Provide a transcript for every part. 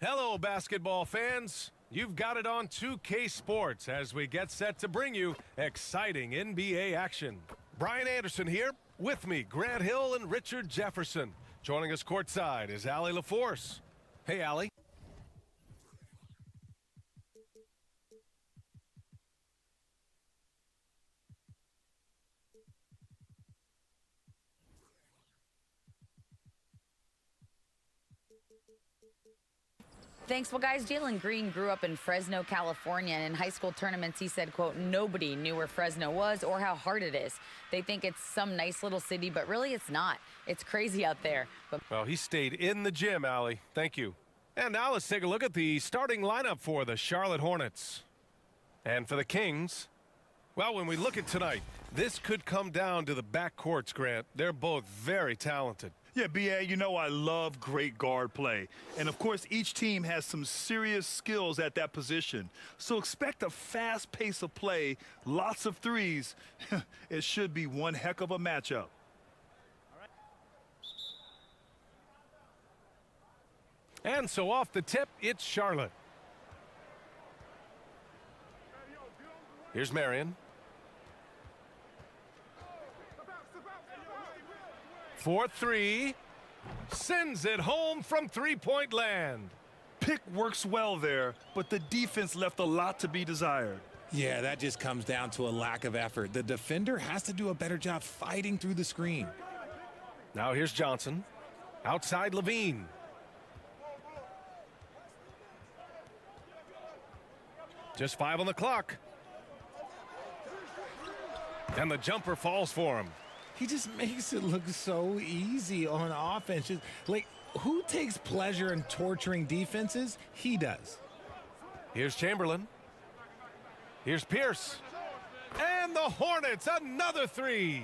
Hello, basketball fans. You've got it on 2K Sports as we get set to bring you exciting NBA action. Brian Anderson here. With me, Grant Hill and Richard Jefferson. Joining us courtside is Allie LaForce. Hey, Allie. Thanks. Well, guys, Jalen Green grew up in Fresno, California, and in high school tournaments, he said, quote, nobody knew where Fresno was or how hard it is. They think it's some nice little city, but really it's not. It's crazy out there. Well, he stayed in the gym, Allie. Thank you. And now let's take a look at the starting lineup for the Charlotte Hornets. And for the Kings, well, when we look at tonight, this could come down to the backcourts, Grant. They're both very talented. Yeah, B.A., you know I love great guard play. And, of course, each team has some serious skills at that position. So expect a fast pace of play, lots of threes. It should be one heck of a matchup. And so off the tip, it's Charlotte. Here's Marion. 4-3, sends it home from three-point land. Pick works well there, but the defense left a lot to be desired. Yeah, that just comes down to a lack of effort. The defender has to do a better job fighting through the screen. Now here's Johnson. Outside Levine. Just 5 on the clock. And the jumper falls for him. He just makes it look so easy on offense. Just, like, who takes pleasure in torturing defenses? He does. Here's Chamberlain. Here's Pierce. And the Hornets, another three.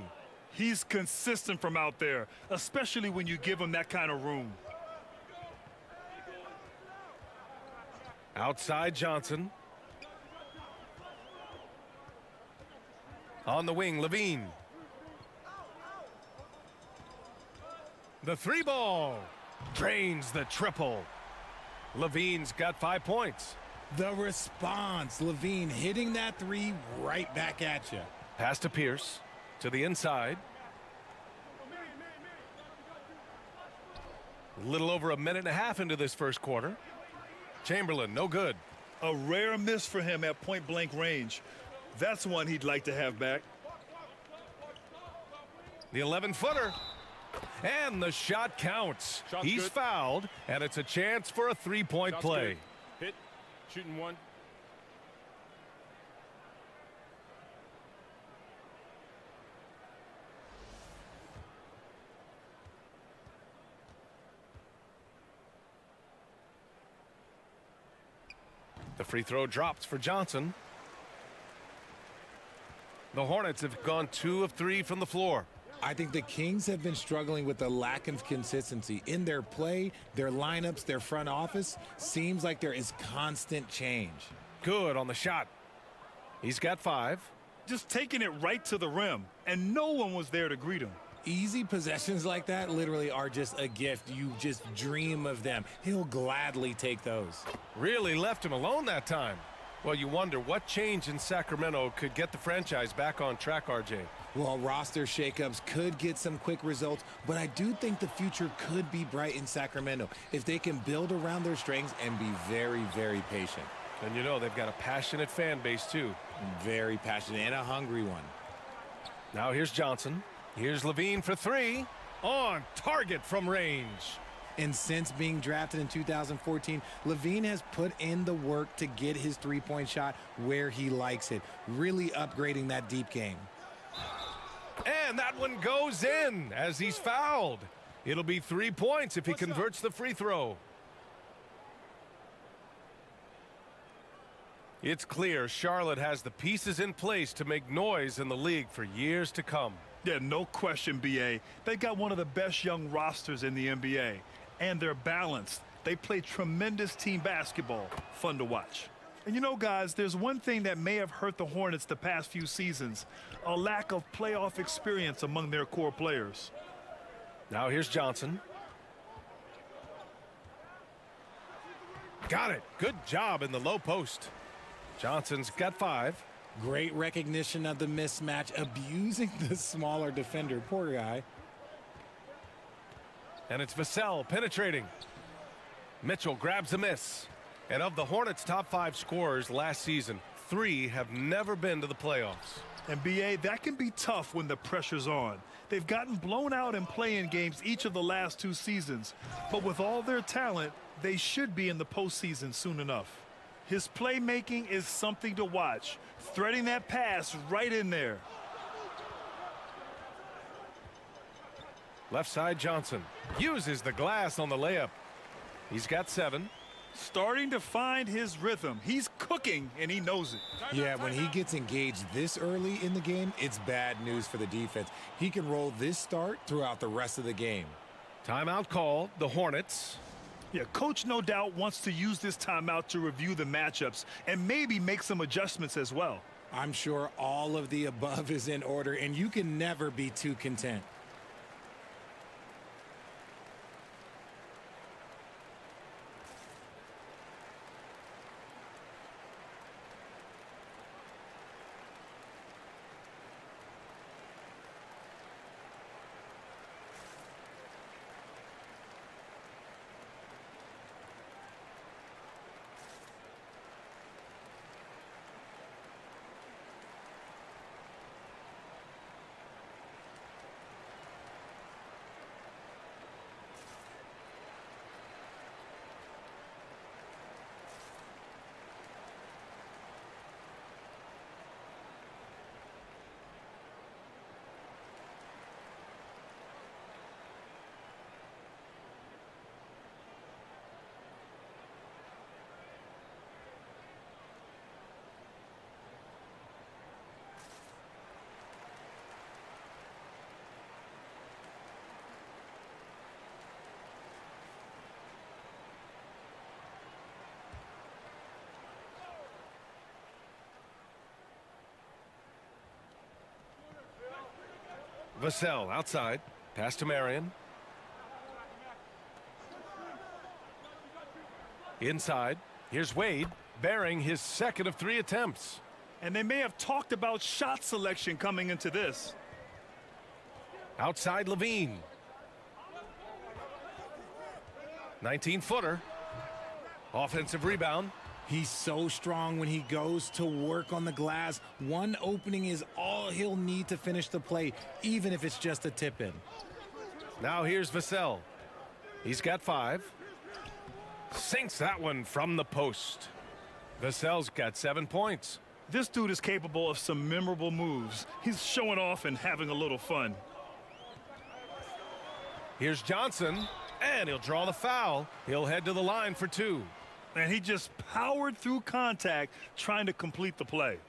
He's consistent from out there, especially when you give him that kind of room. Outside Johnson. On the wing, Levine. The three ball drains the triple. Levine's got 5 points. The response, Levine hitting that three right back at you. Pass to Pierce, to the inside. A little over a minute and a half into this first quarter. Chamberlain, no good. A rare miss for him at point-blank range. That's one he'd like to have back. The 11-footer. And the shot counts. He's good. Fouled, and it's a chance for a three-point play. Good. Hit, shooting one. The free throw drops for Johnson. The Hornets have gone 2 of 3 from the floor. I think the Kings have been struggling with the lack of consistency in their play, their lineups, their front office. Seems like there is constant change. Good on the shot. He's got 5. Just taking it right to the rim, and no one was there to greet him. Easy possessions like that literally are just a gift. You just dream of them. He'll gladly take those. Really left him alone that time. Well, you wonder what change in Sacramento could get the franchise back on track, RJ. Well, roster shakeups could get some quick results, but I do think the future could be bright in Sacramento if they can build around their strengths and be very, very patient. And you know, they've got a passionate fan base, too. Very passionate and a hungry one. Now here's Johnson. Here's Levine for 3. On target from range. And since being drafted in 2014, Levine has put in the work to get his three-point shot where he likes it, really upgrading that deep game. And that one goes in as he's fouled. It'll be 3 points if he converts the free throw. It's clear Charlotte has the pieces in place to make noise in the league for years to come. Yeah, no question, B.A. They got one of the best young rosters in the NBA. And they're balanced. They play tremendous team basketball. Fun to watch. And you know, guys, there's one thing that may have hurt the Hornets the past few seasons. A lack of playoff experience among their core players. Now here's Johnson. Got it. Good job in the low post. Johnson's got 5. Great recognition of the mismatch, abusing the smaller defender. Poor guy. And it's Vassell penetrating. Mitchell grabs a miss. And of the Hornets' top 5 scorers last season, 3 have never been to the playoffs. And BA, that can be tough when the pressure's on. They've gotten blown out in play-in games each of the last 2 seasons. But with all their talent, they should be in the postseason soon enough. His playmaking is something to watch. Threading that pass right in there. Left side Johnson uses the glass on the layup. He's got 7. Starting to find his rhythm. He's cooking, and he knows it. Yeah, when he gets engaged this early in the game, it's bad news for the defense. He can roll this start throughout the rest of the game. Timeout call, the Hornets. Yeah, coach no doubt wants to use this timeout to review the matchups and maybe make some adjustments as well. I'm sure all of the above is in order, and you can never be too content. Vassell outside. Pass to Marion. Inside. Here's Wade, bearing his second of 3 attempts. And they may have talked about shot selection coming into this. Outside Levine. 19-footer. Offensive rebound. He's so strong when he goes to work on the glass. One opening is all he'll need to finish the play, even if it's just a tip-in. Now here's Vassell. He's got 5. Sinks that one from the post. Vassell's got 7 points. This dude is capable of some memorable moves. He's showing off and having a little fun. Here's Johnson, and he'll draw the foul. He'll head to the line for 2. And he just powered through contact trying to complete the play.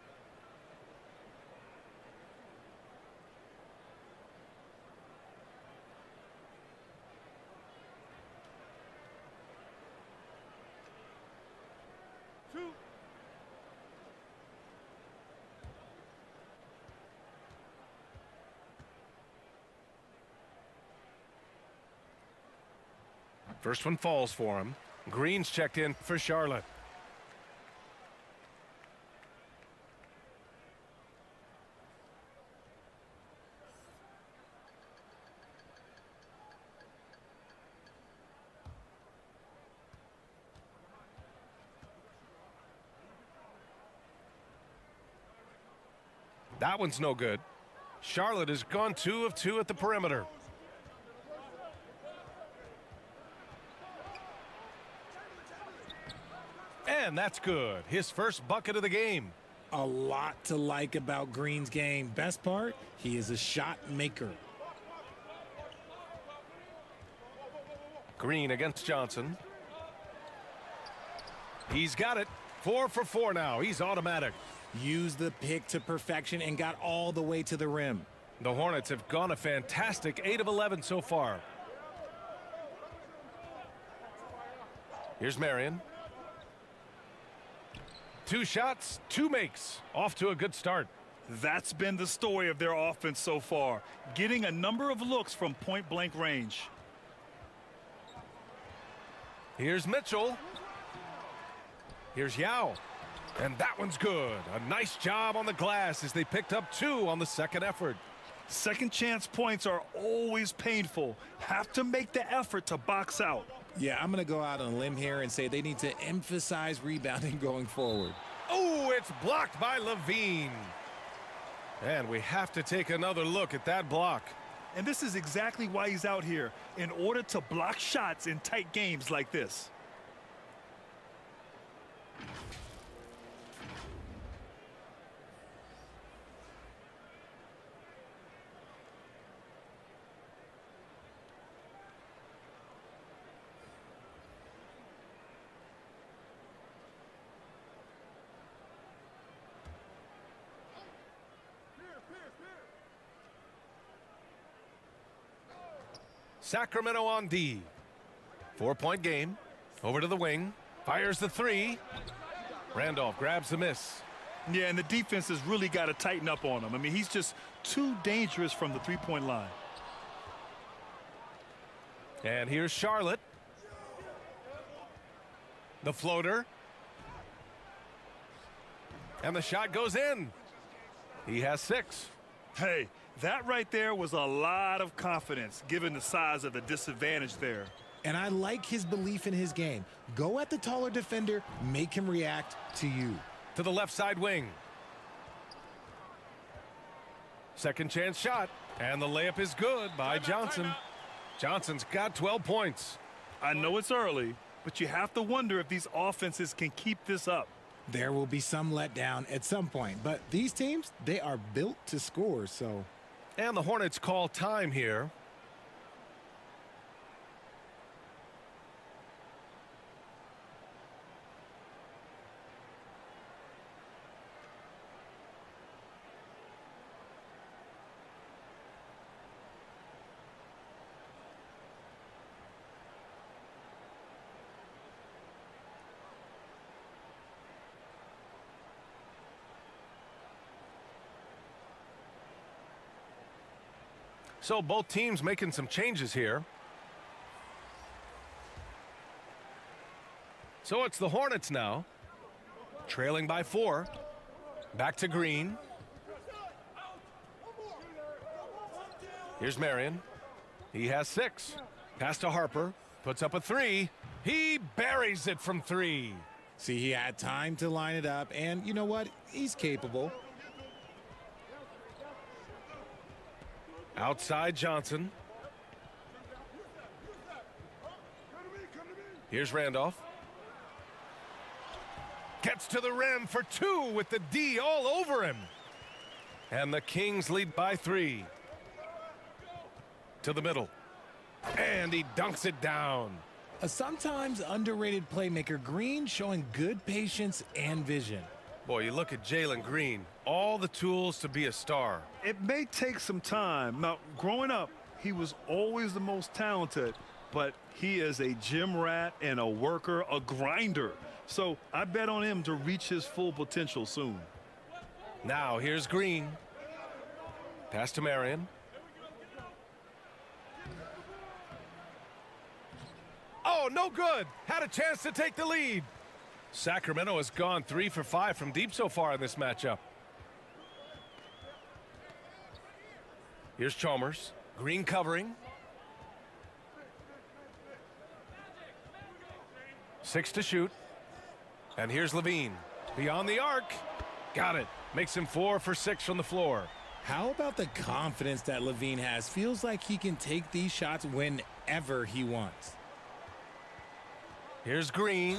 First one falls for him. Green's checked in for Charlotte. That one's no good. Charlotte has gone 2 of 2 at the perimeter. And that's good. His first bucket of the game. A lot to like about Green's game. Best part, he is a shot maker. Green against Johnson. He's got it. 4 for 4 now. He's automatic. Used the pick to perfection and got all the way to the rim. The Hornets have gone a fantastic 8 of 11 so far. Here's Marion. 2 shots, 2 makes. Off to a good start. That's been the story of their offense so far, getting a number of looks from point-blank range. Here's Mitchell. Here's Yao. And that one's good. A nice job on the glass as they picked up 2 on the second effort. Second chance points are always painful. Have to make the effort to box out. Yeah, I'm going to go out on a limb here and say they need to emphasize rebounding going forward. Oh, it's blocked by Levine. And we have to take another look at that block. And this is exactly why he's out here, in order to block shots in tight games like this. Sacramento on D. 4-point game. Over to the wing. Fires the 3. Randolph grabs the miss. Yeah, and the defense has really got to tighten up on him. I mean, he's just too dangerous from the three-point line. And here's Charlotte. The floater. And the shot goes in. He has 6. Hey, that right there was a lot of confidence, given the size of the disadvantage there. And I like his belief in his game. Go at the taller defender, make him react to you. To the left side wing. Second chance shot. And the layup is good by Johnson. Johnson's got 12 points. I know it's early, but you have to wonder if these offenses can keep this up. There will be some letdown at some point, but these teams, they are built to score, so. And the Hornets call time here. So both teams making some changes here. So it's the Hornets now, trailing by 4. Back to Green. Here's Marion. He has 6. Pass to Harper. Puts up a 3. He buries it from 3. See, he had time to line it up, and you know what? He's capable. Outside Johnson. Here's Randolph. Gets to the rim for 2 with the D all over him. And the Kings lead by 3. To the middle. And he dunks it down. A sometimes underrated playmaker, Green showing good patience and vision. Boy, you look at Jalen Green, all the tools to be a star. It may take some time. Now, growing up, he was always the most talented, but he is a gym rat and a worker, a grinder. So I bet on him to reach his full potential soon. Now here's Green. Pass to Marion. Oh, no good. Had a chance to take the lead. Sacramento has gone 3 for 5 from deep so far in this matchup. Here's Chalmers. Green covering. 6 to shoot. And here's Levine. Beyond the arc. Got it. Makes him 4 for 6 from the floor. How about the confidence that Levine has? Feels like he can take these shots whenever he wants. Here's Green.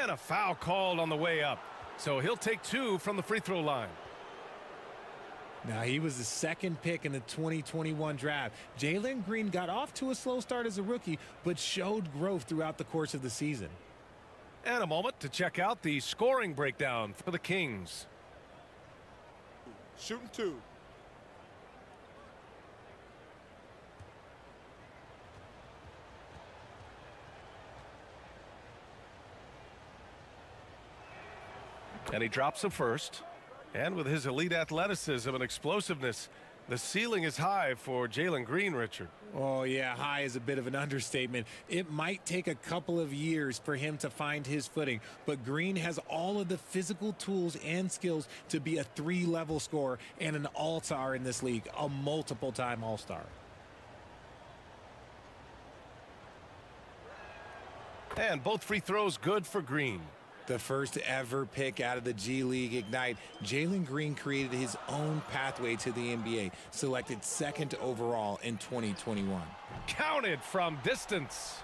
And a foul called on the way up. So he'll take 2 from the free throw line. Now, he was the second pick in the 2021 draft. Jalen Green got off to a slow start as a rookie, but showed growth throughout the course of the season. And a moment to check out the scoring breakdown for the Kings. Shooting 2. And he drops the first. And with his elite athleticism and explosiveness, The ceiling is high for Jalen Green, Richard. Oh, yeah, high is a bit of an understatement. It might take a couple of years for him to find his footing, but Green has all of the physical tools and skills to be a three-level scorer and an all-star in this league, a multiple-time all-star. And both free throws good for Green. The first ever pick out of the G League Ignite, Jalen Green created his own pathway to the NBA, selected second overall in 2021. Counted from distance.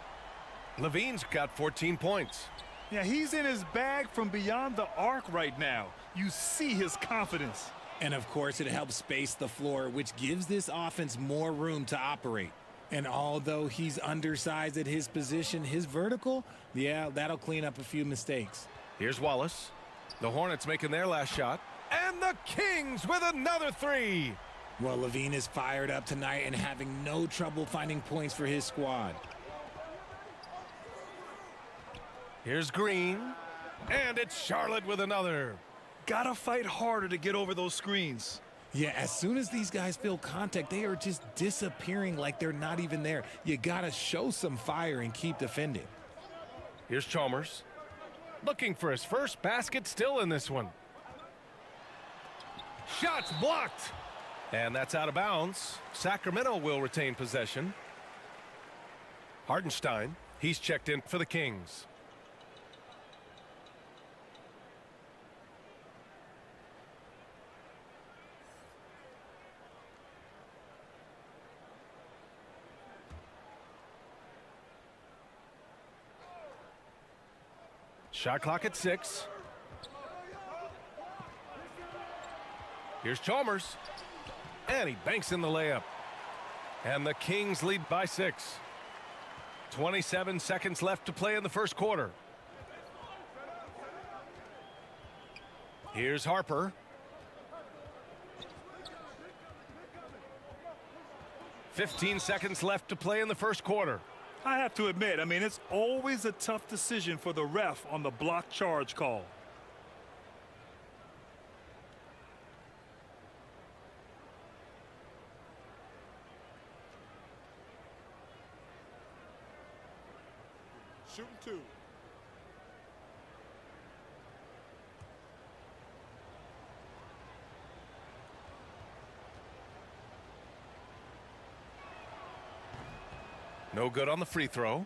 Levine's got 14 points. Yeah, he's in his bag from beyond the arc right now. You see his confidence. And of course, it helps space the floor, which gives this offense more room to operate. And although he's undersized at his position, his vertical, yeah, that'll clean up a few mistakes. Here's Wallace. The Hornets making their last shot. And the Kings with another three. Well, Levine is fired up tonight and having no trouble finding points for his squad. Here's Green. And it's Charlotte with another. Gotta fight harder to get over those screens. Yeah, as soon as these guys feel contact, they are just disappearing like they're not even there. You gotta show some fire and keep defending. Here's Chalmers. Looking for his first basket still in this one. Shots blocked. And that's out of bounds. Sacramento will retain possession. Hartenstein, he's checked in for the Kings. Shot clock at 6. Here's Chalmers. And he banks in the layup. And the Kings lead by 6. 27 seconds left to play in the first quarter. Here's Harper. 15 seconds left to play in the first quarter. I have to admit, it's always a tough decision for the ref on the block charge call. Shooting 2. No good on the free throw.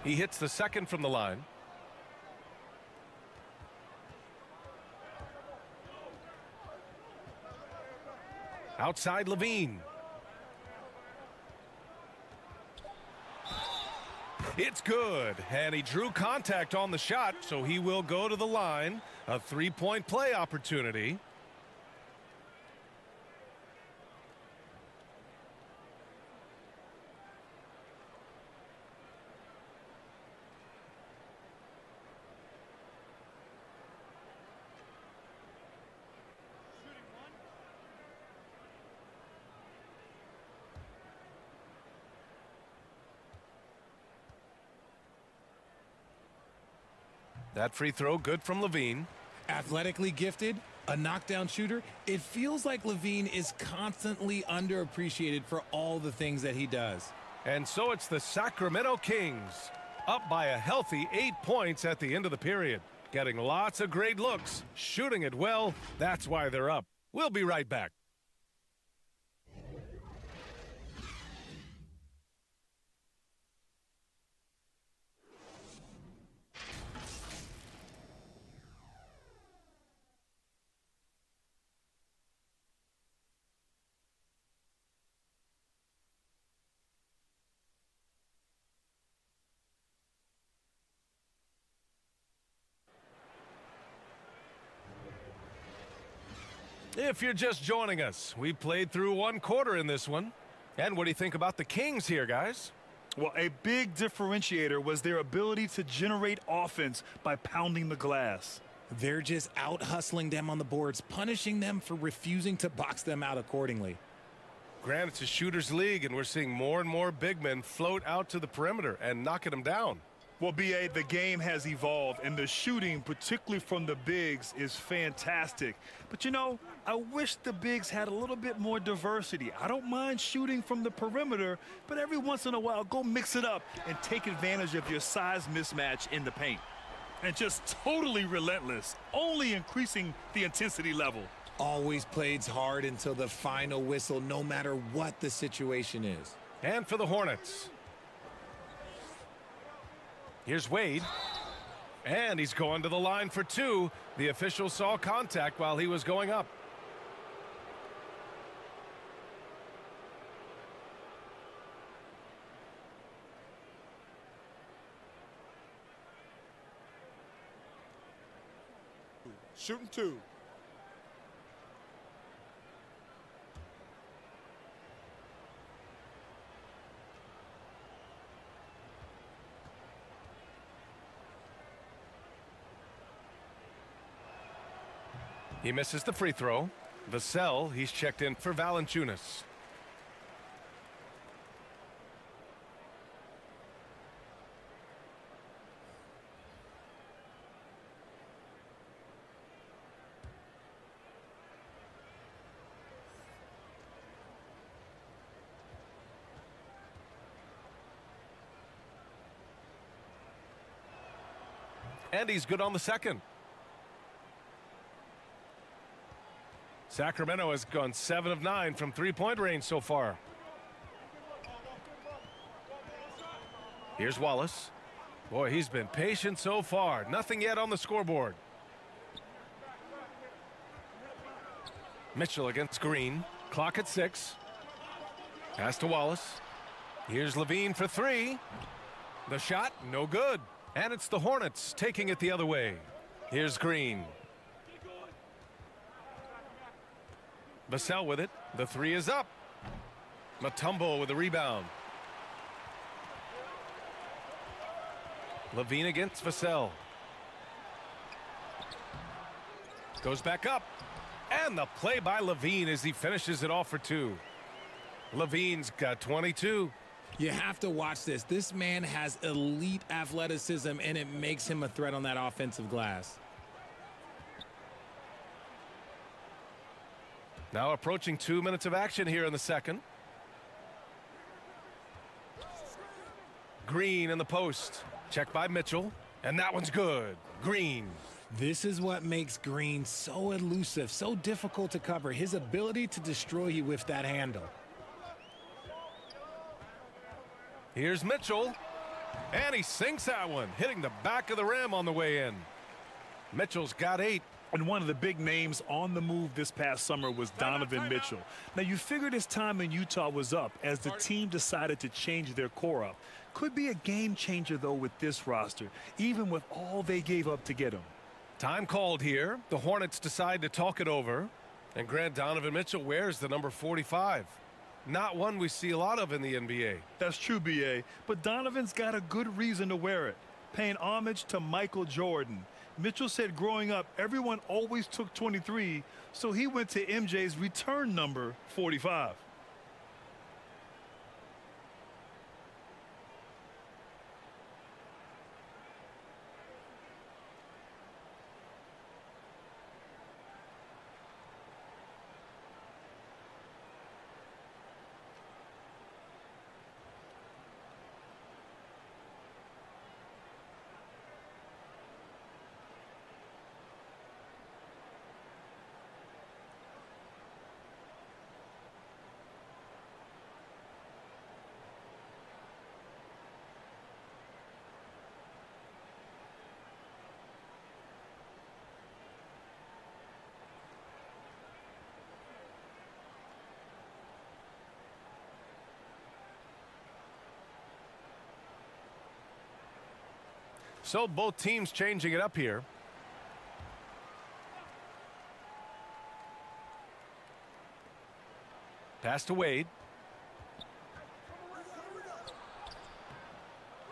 He hits the second from the line. Outside Levine. It's good, and he drew contact on the shot, so he will go to the line. A three-point play opportunity. That free throw good from Levine. Athletically gifted, a knockdown shooter. It feels like Levine is constantly underappreciated for all the things that he does. And so it's the Sacramento Kings, up by a healthy 8 points at the end of the period. Getting lots of great looks, shooting it well. That's why they're up. We'll be right back. If you're just joining us, we played through one quarter in this one. And what do you think about the Kings here, guys? Well, a big differentiator was their ability to generate offense by pounding the glass. They're just out hustling them on the boards, punishing them for refusing to box them out accordingly. Grant, it's a shooter's league, and we're seeing more and more big men float out to the perimeter and knocking them down. Well, B.A., the game has evolved, and the shooting, particularly from the bigs, is fantastic. But, you know, I wish the bigs had a little bit more diversity. I don't mind shooting from the perimeter, but every once in a while, go mix it up and take advantage of your size mismatch in the paint. And just totally relentless, only increasing the intensity level. Always plays hard until the final whistle, no matter what the situation is. And for the Hornets, here's Wade. And he's going to the line for two. The official saw contact while he was going up. Shooting 2. He misses the free throw. Vassell, he's checked in for Valanciunas. And he's good on the second. Sacramento has gone 7 of 9 from three-point range so far. Here's Wallace. Boy, he's been patient so far. Nothing yet on the scoreboard. Mitchell against Green. Clock at 6. Pass to Wallace. Here's Levine for 3. The shot, no good. And it's the Hornets taking it the other way. Here's Green. Vassell with it. The 3 is up. Mutombo with the rebound. Levine against Vassell. Goes back up. And the play by Levine as he finishes it off for 2. Levine's got 22. You have to watch this. This man has elite athleticism, and it makes him a threat on that offensive glass. Now approaching 2 minutes of action here in the second. Green in the post. Checked by Mitchell. And that one's good. Green. This is what makes Green so elusive, so difficult to cover. His ability to destroy you with that handle. Here's Mitchell. And he sinks that one, hitting the back of the rim on the way in. Mitchell's got 8. And one of the big names on the move this past summer was Donovan Mitchell. Now, you figured his time in Utah was up as the team decided to change their core up. Could be a game changer, though, with this roster, even with all they gave up to get him. Time called here. The Hornets decide to talk it over. And Grant, Donovan Mitchell wears the number 45. Not one we see a lot of in the NBA. That's true, B.A., but Donovan's got a good reason to wear it, paying homage to Michael Jordan. Mitchell said growing up, everyone always took 23, so he went to MJ's return number 45. So both teams changing it up here. Pass to Wade.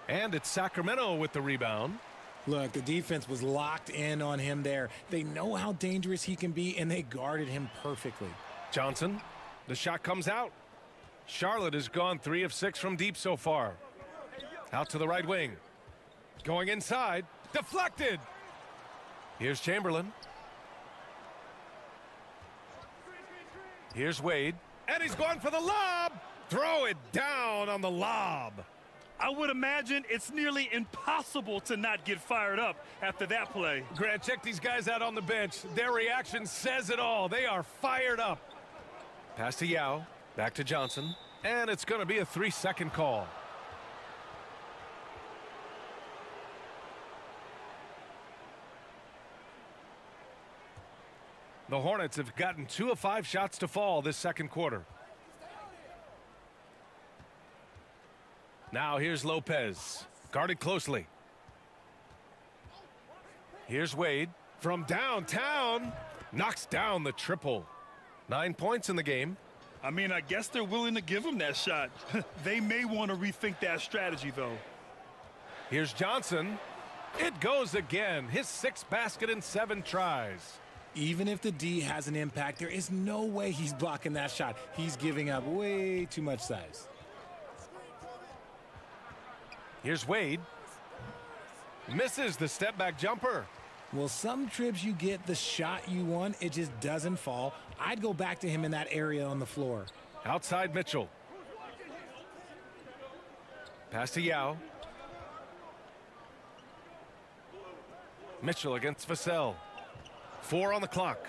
And it's Sacramento with the rebound. Look, the defense was locked in on him there. They know how dangerous he can be, and they guarded him perfectly. Johnson, the shot comes out. Charlotte has gone 3 of 6 from deep so far. Out to the right wing. Going inside. Deflected. Here's Chamberlain. Here's Wade. And he's going for the lob. Throw it down on the lob. I would imagine it's nearly impossible to not get fired up after that play. Grant, check these guys out on the bench. Their reaction says it all. They are fired up. Pass to Yao. Back to Johnson. And it's going to be a 3-second call. The Hornets have gotten 2 of 5 shots to fall this second quarter. Now here's Lopez. Guarded closely. Here's Wade. From downtown. Knocks down the triple. 9 points in the game. I mean, I guess they're willing to give him that shot. They may want to rethink that strategy, though. Here's Johnson. It goes again. His 6th basket in 7 tries. Even if the D has an impact, there is no way he's blocking that shot. He's giving up way too much size. Here's Wade. Misses the step-back jumper. Well, some trips you get the shot you want, it just doesn't fall. I'd go back to him in that area on the floor. Outside Mitchell. Pass to Yao. Mitchell against Vassell. 4 on the clock.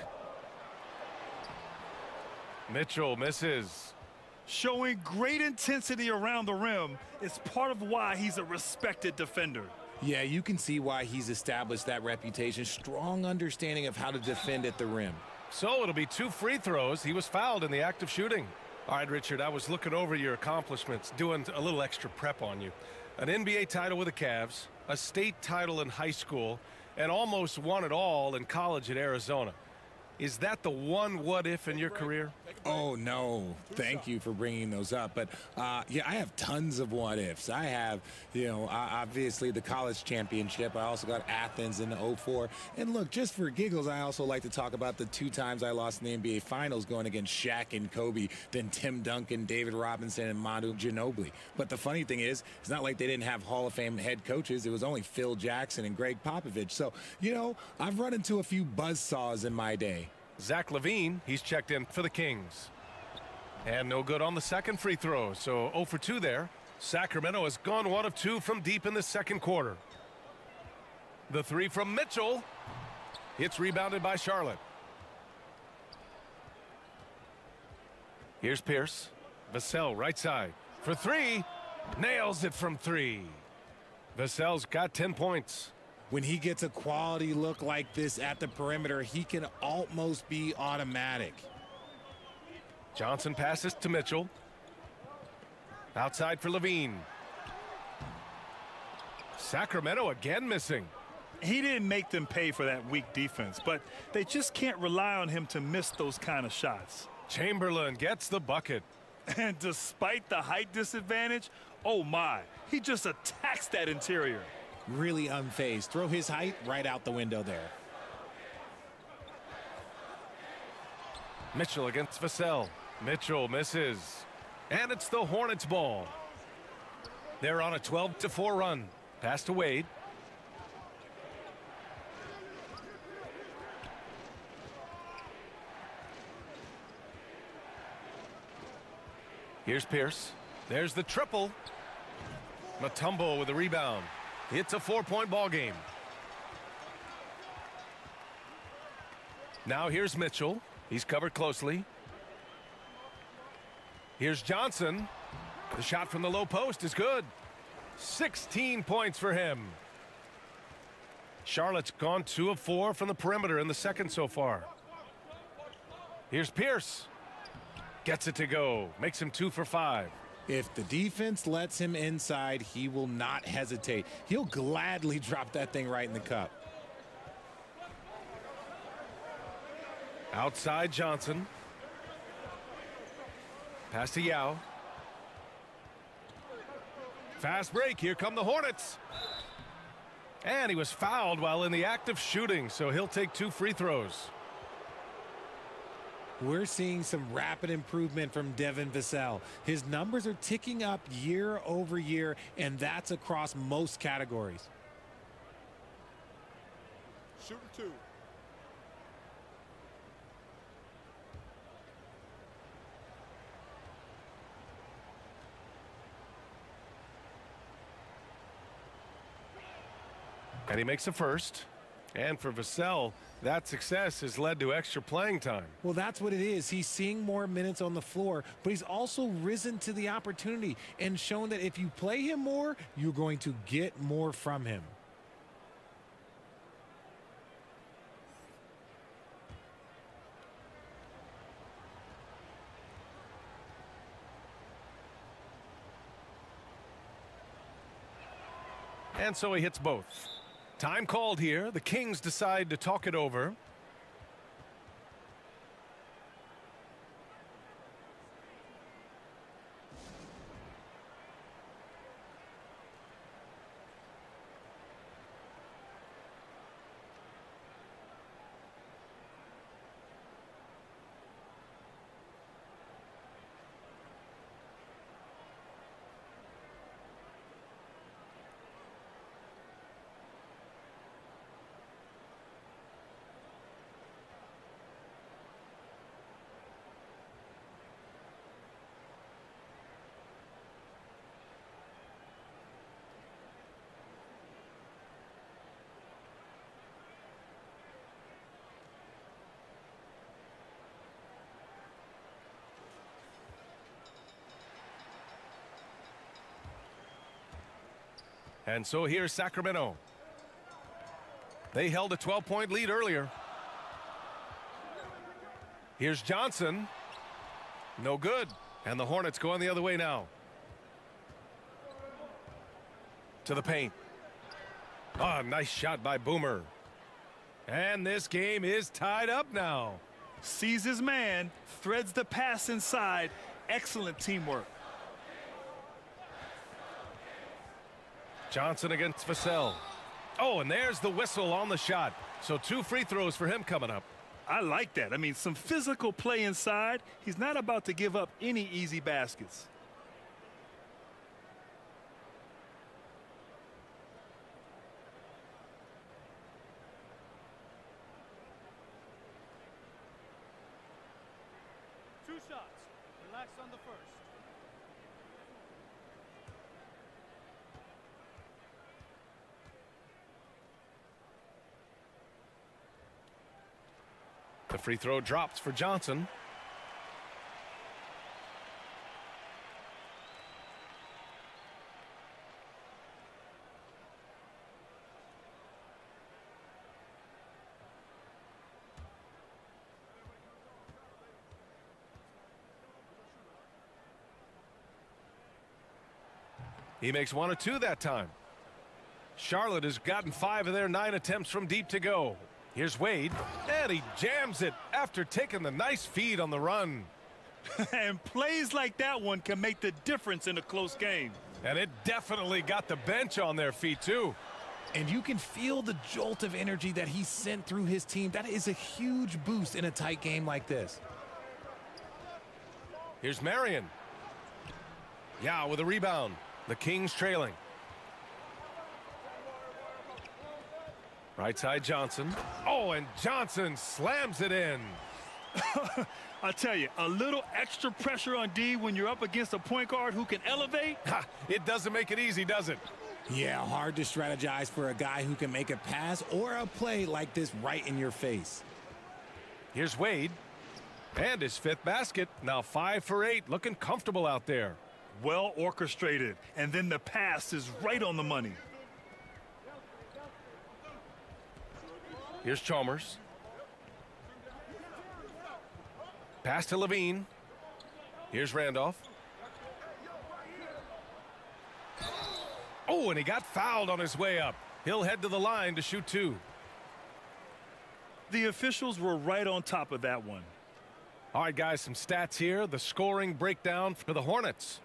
Mitchell misses. Showing great intensity around the rim is part of why he's a respected defender. Yeah, you can see why he's established that reputation. Strong understanding of how to defend at the rim. So it'll be 2 free throws. He was fouled in the act of shooting. All right, Richard, I was looking over your accomplishments, doing a little extra prep on you. An NBA title with the Cavs, a state title in high school, and almost won it all in college at Arizona. Is that the one what-if in your career? Oh, no. Thank you for bringing those up. But, yeah, I have tons of what-ifs. I have, obviously the college championship. I also got Athens in the 04. And, look, just for giggles, I also like to talk about the 2 times I lost in the NBA Finals going against Shaq and Kobe, then Tim Duncan, David Robinson, and Manu Ginobili. But the funny thing is, it's not like they didn't have Hall of Fame head coaches. It was only Phil Jackson and Greg Popovich. So, I've run into a few buzzsaws in my day. Zach LaVine, he's checked in for the Kings. And no good on the second free throw, so 0 for 2 there. Sacramento has gone 1 of 2 from deep in the second quarter. The 3 from Mitchell. It's rebounded by Charlotte. Here's Pierce. Vassell right side for 3. Nails it from 3. Vassell's got 10 points. When he gets a quality look like this at the perimeter, he can almost be automatic. Johnson passes to Mitchell. Outside for LaVine. Sacramento again missing. He didn't make them pay for that weak defense, but they just can't rely on him to miss those kind of shots. Chamberlain gets the bucket. And despite the height disadvantage, oh my, he just attacks that interior. Really unfazed. Throw his height right out the window there. Mitchell against Vassell. Mitchell misses. And it's the Hornets ball. They're on a 12-4 run. Pass to Wade. Here's Pierce. There's the triple. Mutombo with the rebound. It's a 4-point ball game. Now here's Mitchell. He's covered closely. Here's Johnson. The shot from the low post is good. 16 points for him. Charlotte's gone 2 of 4 from the perimeter in the second so far. Here's Pierce. Gets it to go. Makes him 2 for 5. If the defense lets him inside, he will not hesitate. He'll gladly drop that thing right in the cup. Outside Johnson. Pass to Yao. Fast break. Here come the Hornets. And he was fouled while in the act of shooting, so he'll take 2 free throws. We're seeing some rapid improvement from Devin Vassell. His numbers are ticking up year over year, and that's across most categories. Shooting 2. And he makes a first. And for Vassell, that success has led to extra playing time. Well, that's what it is. He's seeing more minutes on the floor, but he's also risen to the opportunity and shown that if you play him more, you're going to get more from him. And so he hits both. Time called here. The Kings decide to talk it over. And so here's Sacramento. They held a 12-point lead earlier. Here's Johnson. No good. And the Hornets going the other way now. To the paint. Oh, nice shot by Boomer. And this game is tied up now. Sees his man, threads the pass inside. Excellent teamwork. Johnson against Vassell. Oh, and there's the whistle on the shot. So 2 free throws for him coming up. I like that. I mean, some physical play inside. He's not about to give up any easy baskets. Two shots. Relax on the first. The free throw drops for Johnson. He makes 1 or 2 that time. Charlotte has gotten 5 of their 9 attempts from deep to go. Here's Wade, and he jams it after taking the nice feed on the run. And plays like that one can make the difference in a close game. And it definitely got the bench on their feet, too. And you can feel the jolt of energy that he sent through his team. That is a huge boost in a tight game like this. Here's Marion. Yeah, with a rebound. The Kings trailing. Right side Johnson. Oh, and Johnson slams it in. I tell you, a little extra pressure on D when you're up against a point guard who can elevate. Ha, it doesn't make it easy, does it? Yeah, hard to strategize for a guy who can make a pass or a play like this right in your face. Here's Wade. And his 5th basket. Now 5 for 8. Looking comfortable out there. Well orchestrated. And then the pass is right on the money. Here's Chalmers. Pass to Levine. Here's Randolph. Oh, and he got fouled on his way up. He'll head to the line to shoot 2. The officials were right on top of that one. All right, guys, some stats here. The scoring breakdown for the Hornets.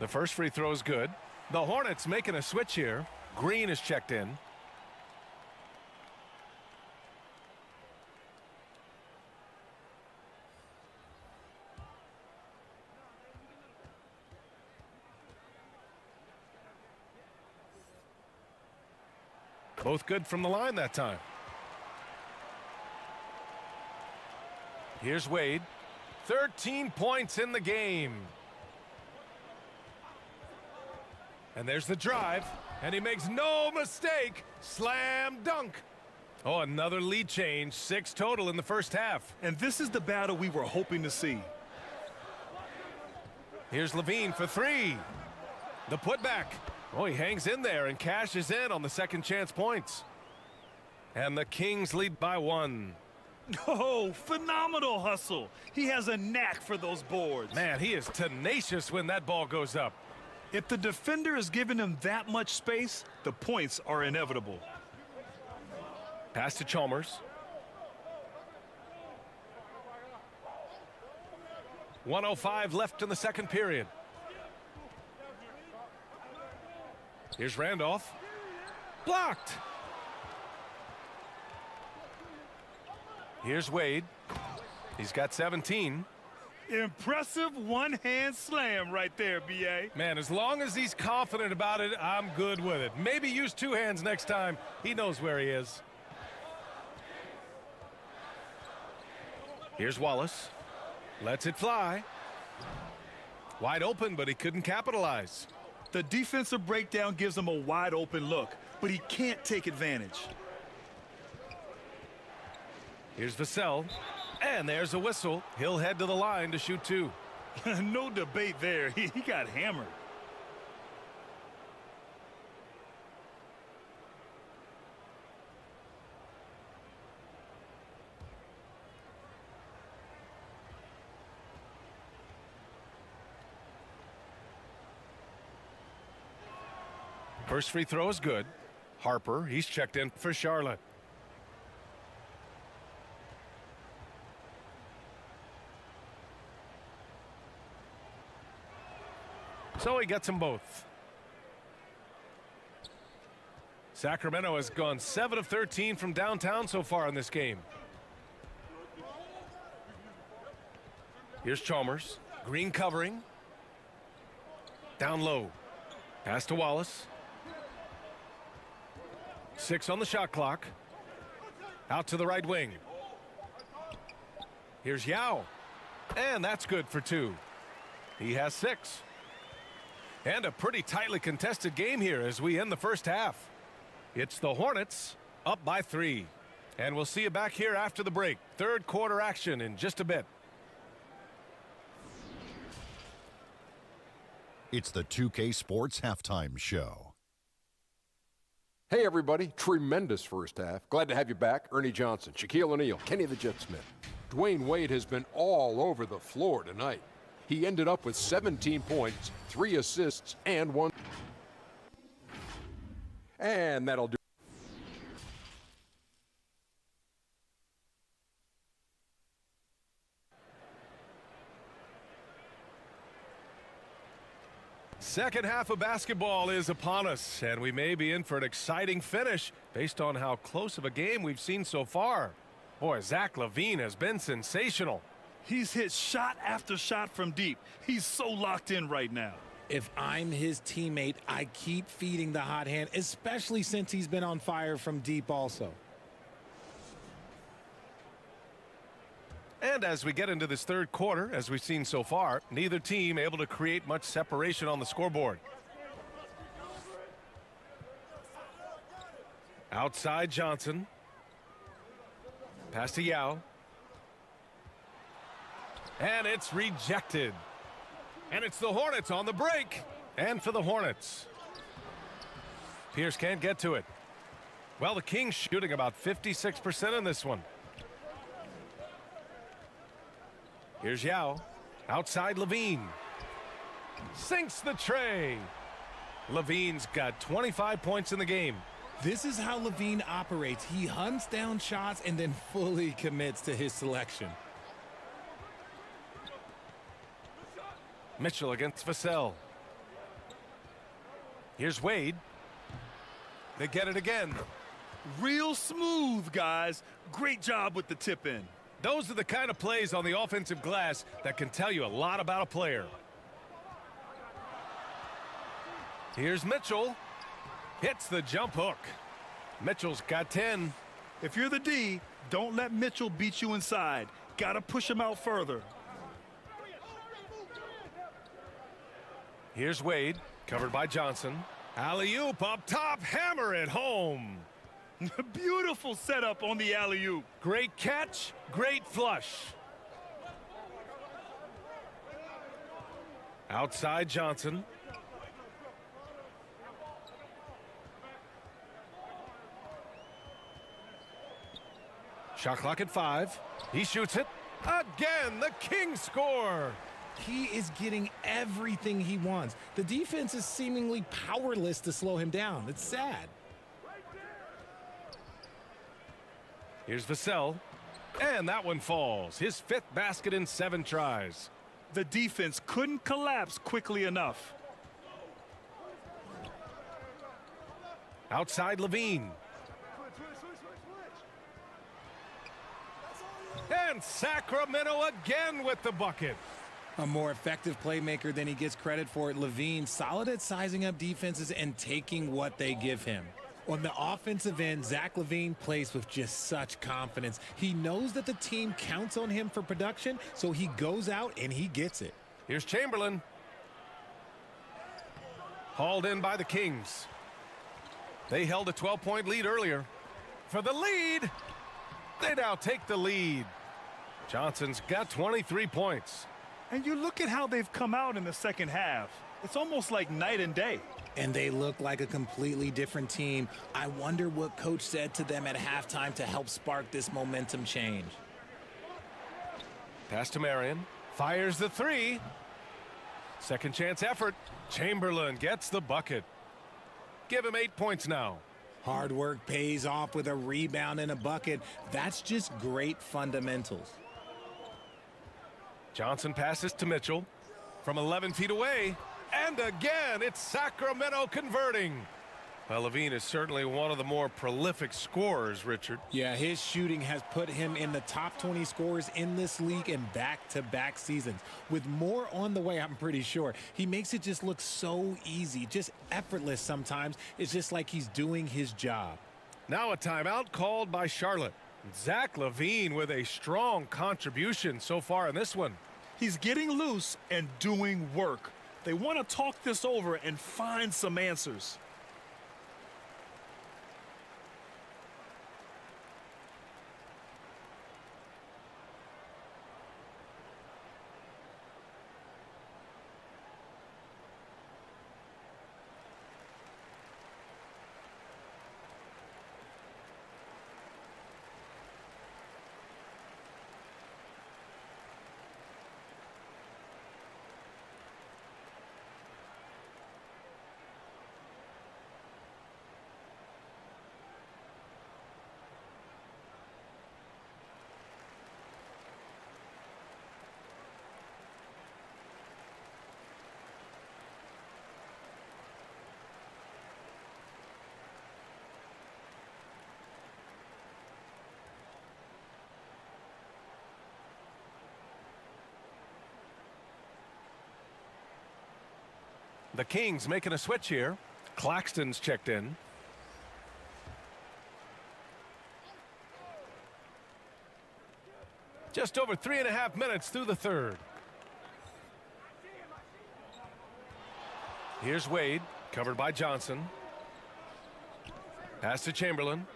The first free throw is good. The Hornets making a switch here. Green is checked in. Both good from the line that time. Here's Wade. 13 points in the game. And there's the drive. And he makes no mistake. Slam dunk. Oh, another lead change. 6 total in the first half. And this is the battle we were hoping to see. Here's Levine for 3. The putback. Oh, he hangs in there and cashes in on the second chance points. And the Kings lead by 1. Oh, phenomenal hustle. He has a knack for those boards. Man, he is tenacious when that ball goes up. If the defender is giving him that much space, the points are inevitable. Pass to Chalmers. 1:05 left in the second period. Here's Randolph. Blocked. Here's Wade. He's got 17. Impressive one-hand slam right there, B.A. Man, as long as he's confident about it, I'm good with it. Maybe use 2 hands next time. He knows where he is. Here's Wallace. Lets it fly. Wide open, but he couldn't capitalize. The defensive breakdown gives him a wide open look, but he can't take advantage. Here's Vassell. And there's a whistle. He'll head to the line to shoot 2. No debate there. He got hammered. First free throw is good. Harper, he's checked in for Charlotte. So he gets them both. Sacramento has gone 7 of 13 from downtown so far in this game. Here's Chalmers. Green covering. Down low. Pass to Wallace. 6 on the shot clock. Out to the right wing. Here's Yao. And that's good for 2. He has 6. And a pretty tightly contested game here as we end the first half. It's the Hornets up by 3. And we'll see you back here after the break. Third quarter action in just a bit. It's the 2K Sports Halftime Show. Hey everybody, tremendous first half. Glad to have you back. Ernie Johnson, Shaquille O'Neal, Kenny the Jet Smith. Dwayne Wade has been all over the floor tonight. He ended up with 17 points, 3 assists, and 1. And that'll do. Second half of basketball is upon us, and we may be in for an exciting finish based on how close of a game we've seen so far. Boy, Zach LaVine has been sensational. He's hit shot after shot from deep. He's so locked in right now. If I'm his teammate, I keep feeding the hot hand, especially since he's been on fire from deep also. And as we get into this third quarter, as we've seen so far, neither team able to create much separation on the scoreboard. Outside Johnson. Pass to Yao. And it's rejected. And it's the Hornets on the break. And for the Hornets. Pierce can't get to it. Well, the Kings shooting about 56% in this one. Here's Yao. Outside Levine. Sinks the tray. Levine's got 25 points in the game. This is how Levine operates. He hunts down shots and then fully commits to his selection. Mitchell against Vassell. Here's Wade. They get it again. Real smooth, guys. Great job with the tip in. Those are the kind of plays on the offensive glass that can tell you a lot about a player. Here's Mitchell. Hits the jump hook. Mitchell's got 10. If you're the D, don't let Mitchell beat you inside. Gotta push him out further. Here's Wade, covered by Johnson. Alley-oop up top, hammer it home. Beautiful setup on the alley-oop. Great catch, great flush. Outside Johnson. Shot clock at 5. He shoots it. Again, the Kings score. He is getting everything he wants. The defense is seemingly powerless to slow him down. It's sad. Here's Vassell. And that one falls. His 5th basket in 7 tries. The defense couldn't collapse quickly enough. Outside Levine. And Sacramento again with the bucket. A more effective playmaker than he gets credit for. Levine, solid at sizing up defenses and taking what they give him. On the offensive end, Zach LaVine plays with just such confidence. He knows that the team counts on him for production, so he goes out and he gets it. Here's Chamberlain. Hauled in by the Kings. They held a 12-point lead earlier. For the lead, they now take the lead. Johnson's got 23 points. And you look at how they've come out in the second half. It's almost like night and day. And they look like a completely different team. I wonder what coach said to them at halftime to help spark this momentum change. Pass to Marion. Fires the 3. Second chance effort. Chamberlain gets the bucket. Give him 8 points now. Hard work pays off with a rebound and a bucket. That's just great fundamentals. Johnson passes to Mitchell from 11 feet away. And again, it's Sacramento converting. Well, Levine is certainly one of the more prolific scorers, Richard. Yeah, his shooting has put him in the top 20 scorers in this league in back-to-back seasons. With more on the way, I'm pretty sure. He makes it just look so easy, just effortless sometimes. It's just like he's doing his job. Now a timeout called by Charlotte. Zach LaVine with a strong contribution so far in this one. He's getting loose and doing work. They want to talk this over and find some answers. The Kings making a switch here. Claxton's checked in. Just over 3.5 minutes through the third. Here's Wade, covered by Johnson. Pass to Chamberlain.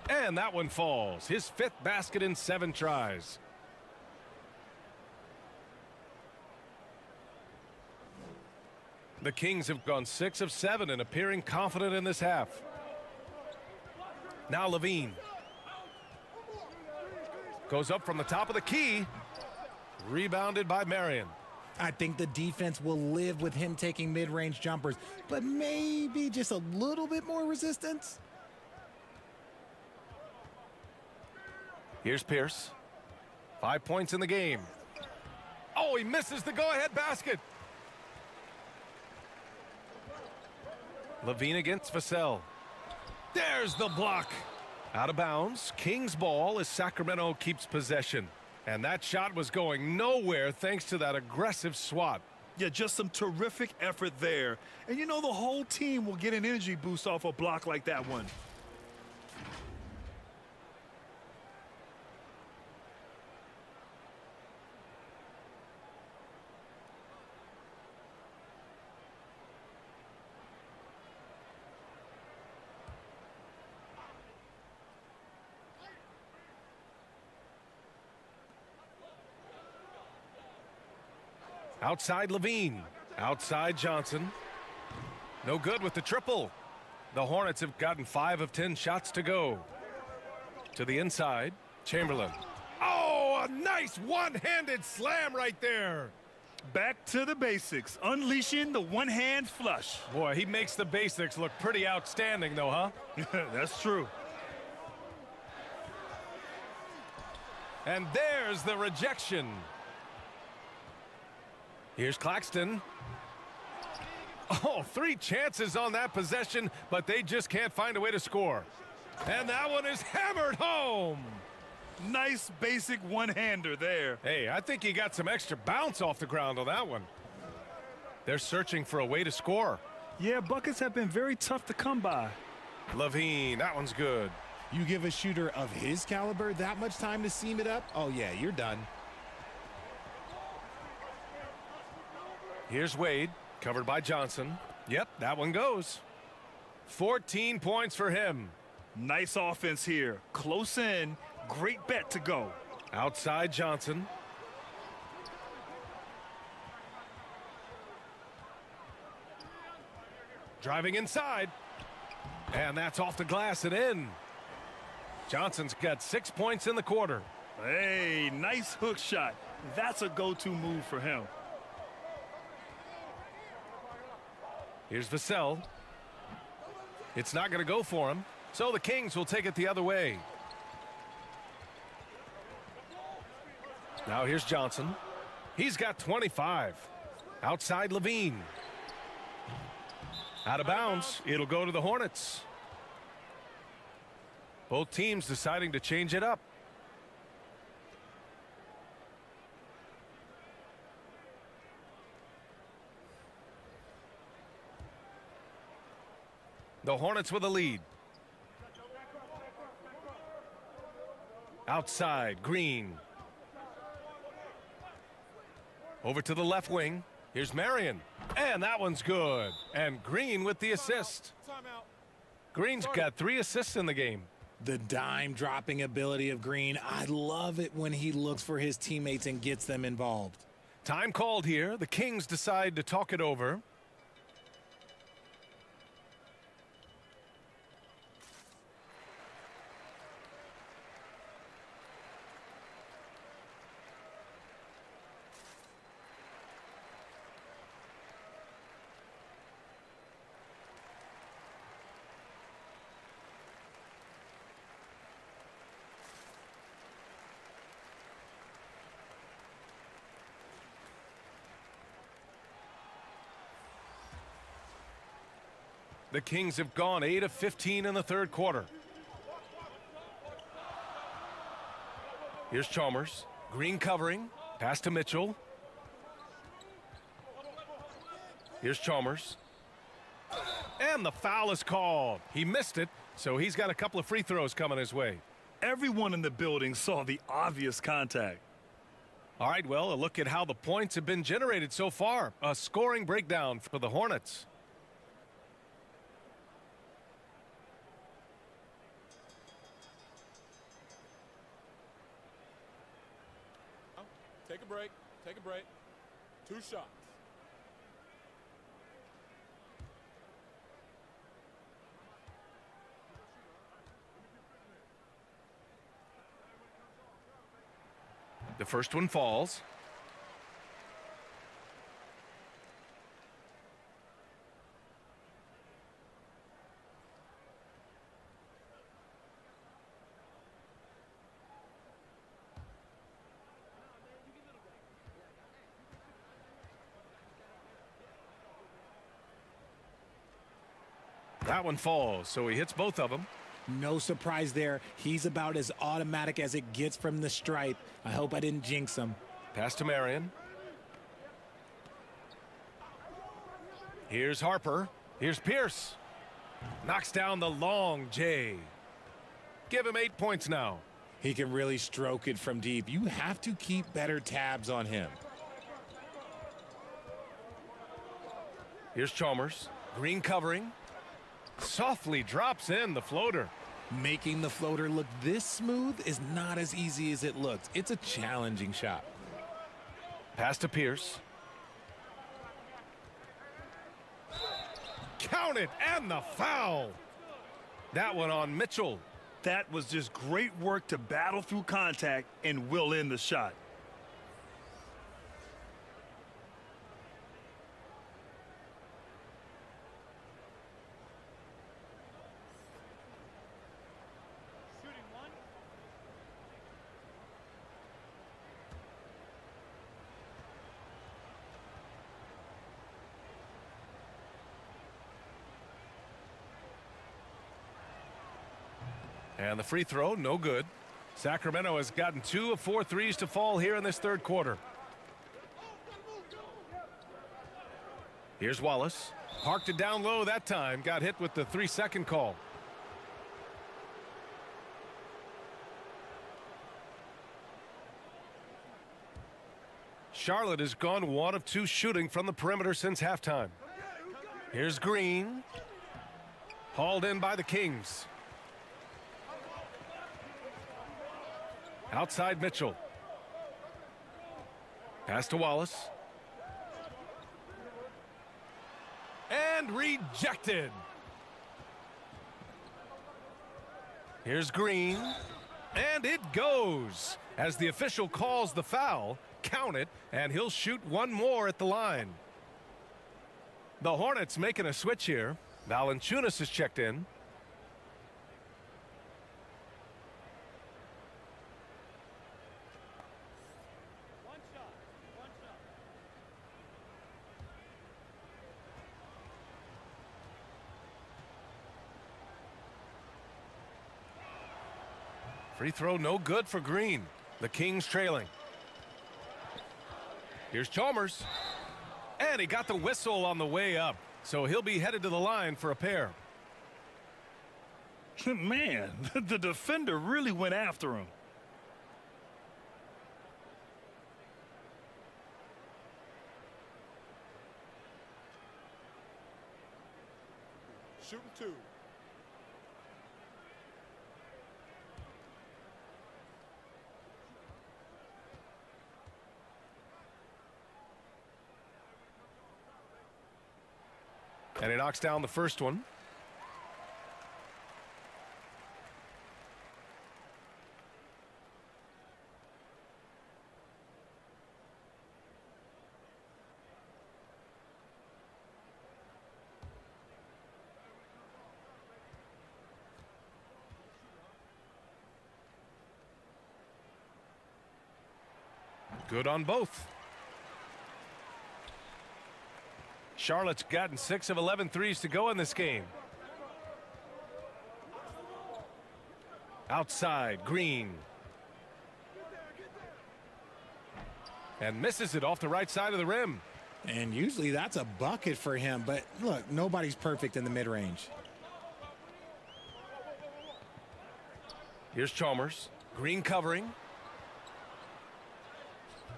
And that one falls. His 5th basket in 7 tries. The Kings have gone 6 of 7 and appearing confident in this half. Now Levine. Goes up from the top of the key. Rebounded by Marion. I think the defense will live with him taking mid-range jumpers, but maybe just a little bit more resistance. Here's Pierce. 5 points in the game. Oh, he misses the go-ahead basket. Levine against Vassell. There's the block. Out of bounds. Kings ball as Sacramento keeps possession. And that shot was going nowhere thanks to that aggressive swat. Yeah, just some terrific effort there. And you know the whole team will get an energy boost off a block like that one. Outside Levine. Outside Johnson. No good with the triple. The Hornets have gotten 5 of 10 shots to go. To the inside. Chamberlain. Oh, a nice one-handed slam right there. Back to the basics. Unleashing the one-hand flush. Boy, he makes the basics look pretty outstanding, though, huh? That's true. And there's the rejection. Here's Claxton. Oh, 3 chances on that possession, but they just can't find a way to score. And that one is hammered home. Nice basic one-hander there. Hey, I think he got some extra bounce off the ground on that one. They're searching for a way to score. Yeah, buckets have been very tough to come by. Levine, that one's good. You give a shooter of his caliber that much time to seam it up? Oh, yeah, you're done. Here's Wade, covered by Johnson. Yep, that one goes. 14 points for him. Nice offense here. Close in. Great bet to go. Outside Johnson. Driving inside. And that's off the glass and in. Johnson's got 6 points in the quarter. Hey, nice hook shot. That's a go-to move for him. Here's Vassell. It's not going to go for him, so the Kings will take it the other way. Now here's Johnson. He's got 25. Outside Levine. Out of bounds. It'll go to the Hornets. Both teams deciding to change it up. The Hornets with a lead. Outside, Green. Over to the left wing. Here's Marion. And that one's good. And Green with the assist. Green's got 3 assists in the game. The dime-dropping ability of Green. I love it when he looks for his teammates and gets them involved. Time called here. The Kings decide to talk it over. The Kings have gone 8 of 15 in the third quarter. Here's Chalmers. Green covering. Pass to Mitchell. Here's Chalmers. And the foul is called. He missed it, so he's got a couple of free throws coming his way. Everyone in the building saw the obvious contact. All right, well, a look at how the points have been generated so far. A scoring breakdown for the Hornets. Take a break. Take a break. 2 shots. The first one falls. That one falls, so he hits both of them. No surprise there. He's about as automatic as it gets from the stripe. I hope I didn't jinx him. Pass to Marion. Here's Harper. Here's Pierce. Knocks down the long J. Give him 8 points now. He can really stroke it from deep. You have to keep better tabs on him. Here's Chalmers. Green covering. Softly drops in the floater. Making the floater look this smooth is not as easy as it looks. It's a challenging shot. Pass to Pierce. Count it, and the foul. That one on Mitchell. That was just great work to battle through contact and will in the shot. Shooting one. And the free throw, no good. Sacramento has gotten 2 of 4 threes to fall here in this third quarter. Here's Wallace. Parked it down low that time. Got hit with the 3-second call. Charlotte has gone 1 of 2 shooting from the perimeter since halftime. Here's Green. Hauled in by the Kings. Outside Mitchell. Pass to Wallace. And rejected. Here's Green. And it goes. As the official calls the foul, count it, and he'll shoot one more at the line. The Hornets making a switch here. Valanciunas is checked in. One shot. One shot. Free throw no good for Green. The Kings trailing. Here's Chalmers. And he got the whistle on the way up. So he'll be headed to the line for a pair. Man, the defender really went after him. Shooting 2. And he knocks down the first one. Good on both. Charlotte's gotten 6 of 11 threes to go in this game. Outside, Green. And misses it off the right side of the rim. And usually that's a bucket for him, but look, nobody's perfect in the mid-range. Here's Chalmers. Green covering.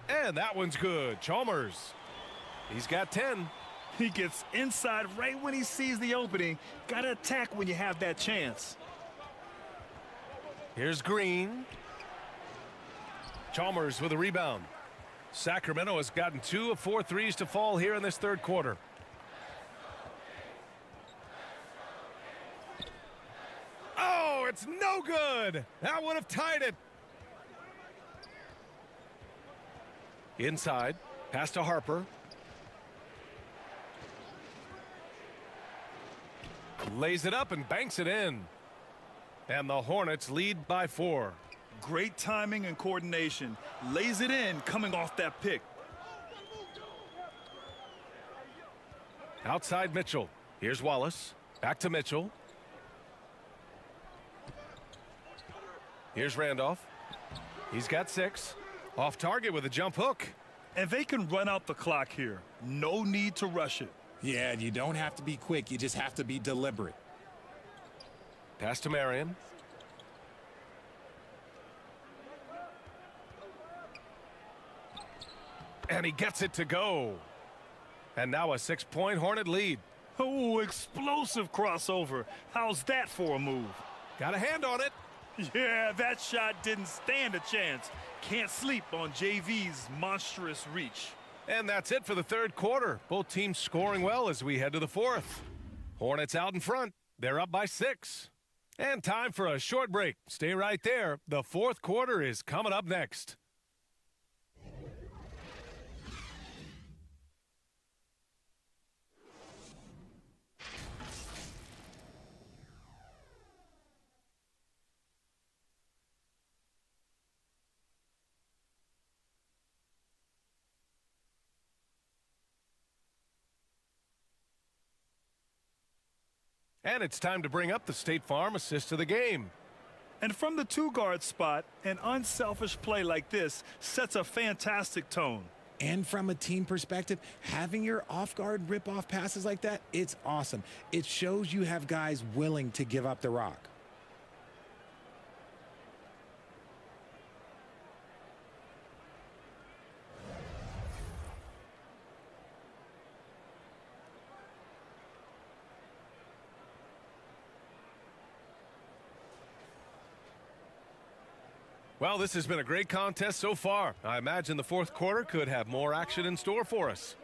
And that one's good. Chalmers. He's got 10. He gets inside right when he sees the opening. Got to attack when you have that chance. Here's Green. Chalmers with a rebound. Sacramento has gotten 2 of 4 threes to fall here in this third quarter. Oh, it's no good. That would have tied it. Inside. Pass to Harper. Lays it up and banks it in. And the Hornets lead by 4. Great timing and coordination. Lays it in coming off that pick. Outside Mitchell. Here's Wallace. Back to Mitchell. Here's Randolph. He's got 6. Off target with a jump hook. And they can run out the clock here. No need to rush it. Yeah, you don't have to be quick. You just have to be deliberate. Pass to Marion. And he gets it to go. And now a 6-point Hornet lead. Oh, explosive crossover. How's that for a move? Got a hand on it. Yeah, that shot didn't stand a chance. Can't sleep on JV's monstrous reach. And that's it for the third quarter. Both teams scoring well as we head to the fourth. Hornets out in front. They're up by 6. And time for a short break. Stay right there. The fourth quarter is coming up next. And it's time to bring up the State Farm assist of the game. And from the 2-guard spot, an unselfish play like this sets a fantastic tone. And from a team perspective, having your off-guard rip-off passes like that, it's awesome. It shows you have guys willing to give up the rock. Well, this has been a great contest so far. I imagine the fourth quarter could have more action in store for us.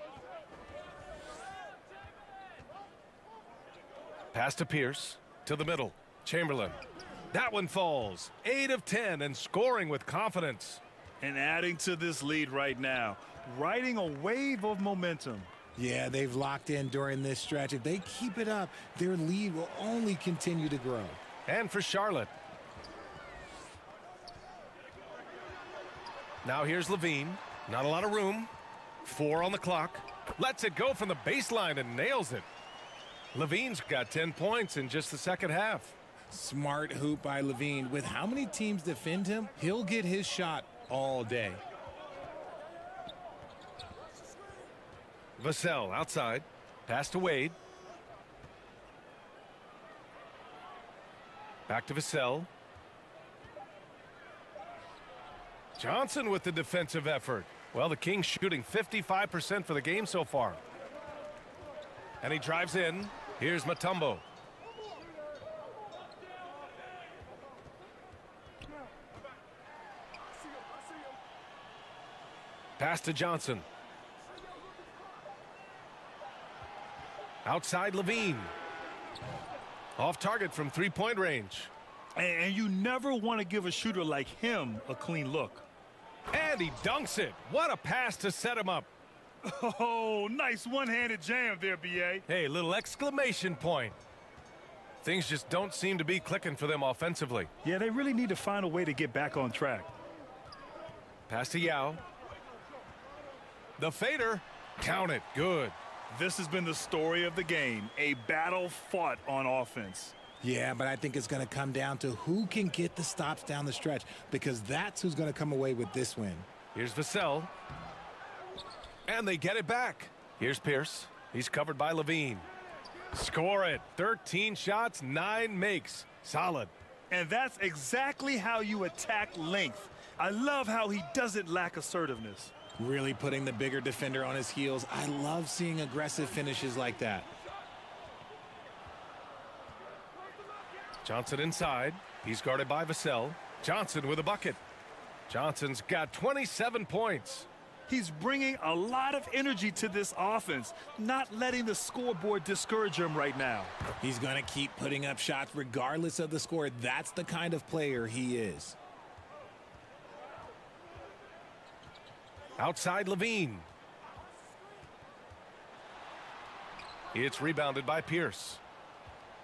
Pass to Pierce, to the middle. Chamberlain. That one falls. 8 of 10 and scoring with confidence. And adding to this lead right now, riding a wave of momentum. Yeah, they've locked in during this stretch. If they keep it up, their lead will only continue to grow. And for Charlotte. Now here's Levine. Not a lot of room. 4 on the clock. Lets it go from the baseline and nails it. Levine's got 10 points in just the second half. Smart hoop by Levine. With how many teams defend him, he'll get his shot all day. Vassell outside. Pass to Wade. Back to Vassell. Johnson with the defensive effort. Well, the Kings shooting 55% for the game so far. And he drives in. Here's Mutombo. Pass to Johnson. Outside Levine. Off target from 3-point range. And you never want to give a shooter like him a clean look. And he dunks it. What a pass to set him up. Oh, nice one-handed jam there, B.A. Hey, little exclamation point. Things just don't seem to be clicking for them offensively. Yeah, they really need to find a way to get back on track. Pass to Yao. The fader. Count it. Good. This has been the story of the game. A battle fought on offense. Yeah, but I think it's going to come down to who can get the stops down the stretch, because that's who's going to come away with this win. Here's Vassell. And they get it back. Here's Pierce. He's covered by Levine. Score it. 13 shots, 9 makes. Solid. And that's exactly how you attack length. I love how he doesn't lack assertiveness. Really putting the bigger defender on his heels. I love seeing aggressive finishes like that. Johnson inside. He's guarded by Vassell. Johnson with a bucket. Johnson's got 27 points. He's bringing a lot of energy to this offense, not letting the scoreboard discourage him right now. He's going to keep putting up shots regardless of the score. That's the kind of player he is. Outside Levine. It's rebounded by Pierce.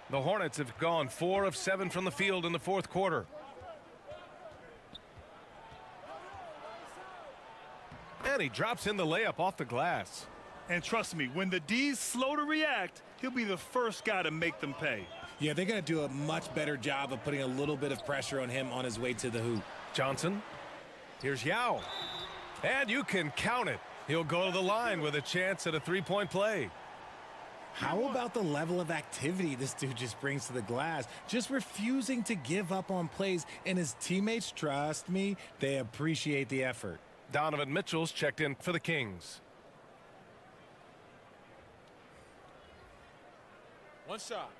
The Hornets have gone 4 of 7 from the field in the fourth quarter. And he drops in the layup off the glass. And trust me, when the D's slow to react, he'll be the first guy to make them pay. Yeah, they're going to do a much better job of putting a little bit of pressure on him on his way to the hoop. Johnson. Here's Yao. And you can count it. He'll go to the line with a chance at a three-point play. How about the level of activity this dude just brings to the glass? Just refusing to give up on plays, and his teammates, trust me, they appreciate the effort. Donovan Mitchell's checked in for the Kings. One shot.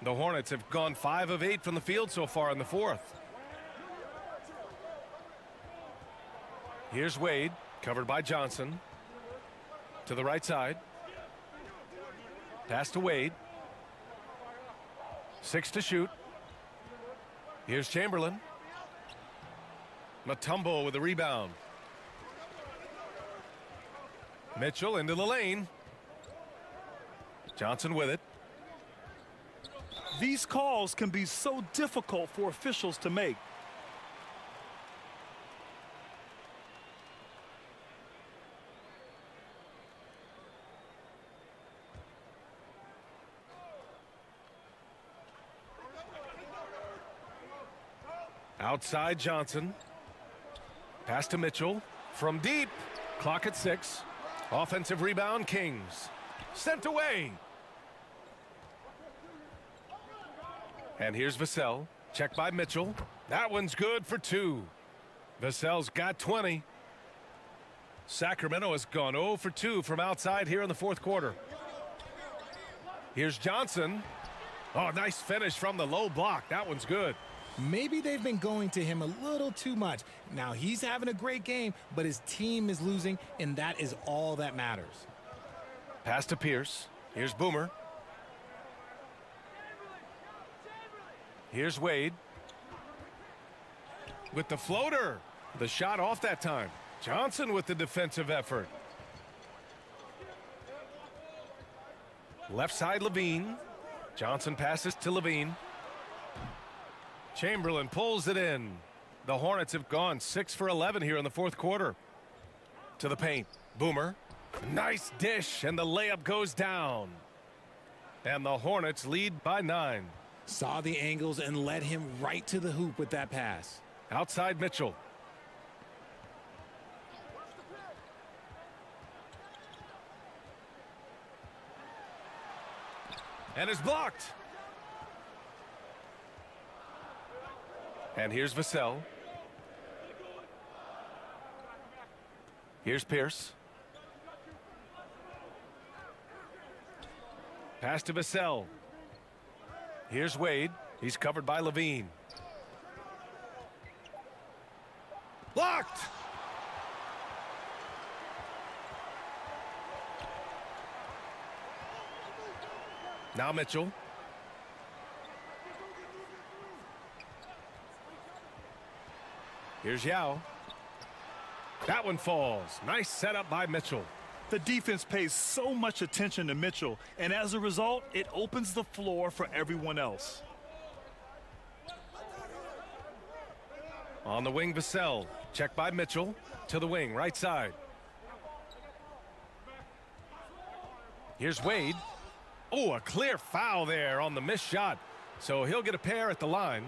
The Hornets have gone 5 of 8 from the field so far in the fourth. Here's Wade, covered by Johnson. To the right side. Pass to Wade. 6 to shoot. Here's Chamberlain. Mutombo with the rebound. Mitchell into the lane. Johnson with it. These calls can be so difficult for officials to make. Outside Johnson. Pass to Mitchell. From deep. Clock at 6. Offensive rebound, Kings. Sent away. And here's Vassell. Checked by Mitchell. That one's good for 2. Vassell's got 20. Sacramento has gone 0 for 2 from outside here in the fourth quarter. Here's Johnson. Oh, nice finish from the low block. That one's good. Maybe they've been going to him a little too much. Now he's having a great game, but his team is losing, and that is all that matters. Pass to Pierce. Here's Boomer. Here's Wade. With the floater. The shot off that time. Johnson with the defensive effort. Left side Levine. Johnson passes to Levine. Chamberlain pulls it in. The Hornets have gone 6 for 11 here in the fourth quarter. To the paint. Boomer. Nice dish, and the layup goes down. And the Hornets lead by 9. Saw the angles and led him right to the hoop with that pass. Outside Mitchell. And is blocked. And here's Vassell. Here's Pierce. Pass to Vassell. Here's Wade. He's covered by Levine. Blocked! Now Mitchell. Here's Yao. That one falls. Nice setup by Mitchell. The defense pays so much attention to Mitchell, and as a result, it opens the floor for everyone else. On the wing, Vassell. Checked by Mitchell. To the wing, right side. Here's Wade. Oh, a clear foul there on the missed shot. So he'll get a pair at the line.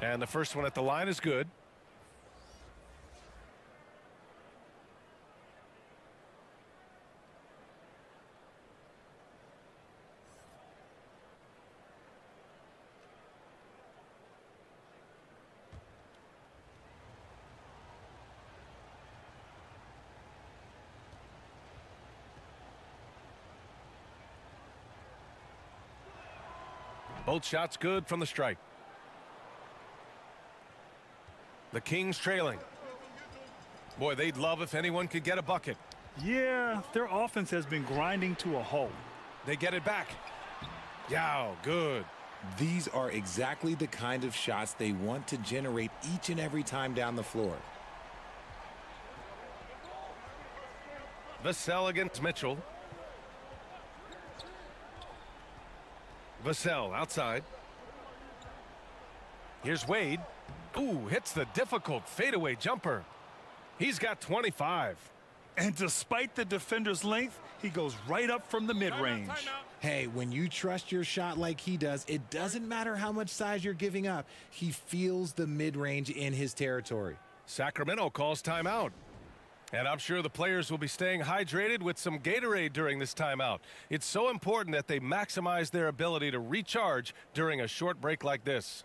And the first one at the line is good. Both shots good from the stripe. The Kings trailing. Boy, they'd love if anyone could get a bucket. Yeah, their offense has been grinding to a halt. They get it back. Yow, good. These are exactly the kind of shots they want to generate each and every time down the floor. Vassell against Mitchell. Vassell outside. Here's Wade. Ooh, hits the difficult fadeaway jumper. He's got 25. And despite the defender's length, he goes right up from the mid-range. Hey, when you trust your shot like he does, it doesn't matter how much size you're giving up. He feels the mid-range in his territory. Sacramento calls timeout. And I'm sure the players will be staying hydrated with some Gatorade during this timeout. It's so important that they maximize their ability to recharge during a short break like this.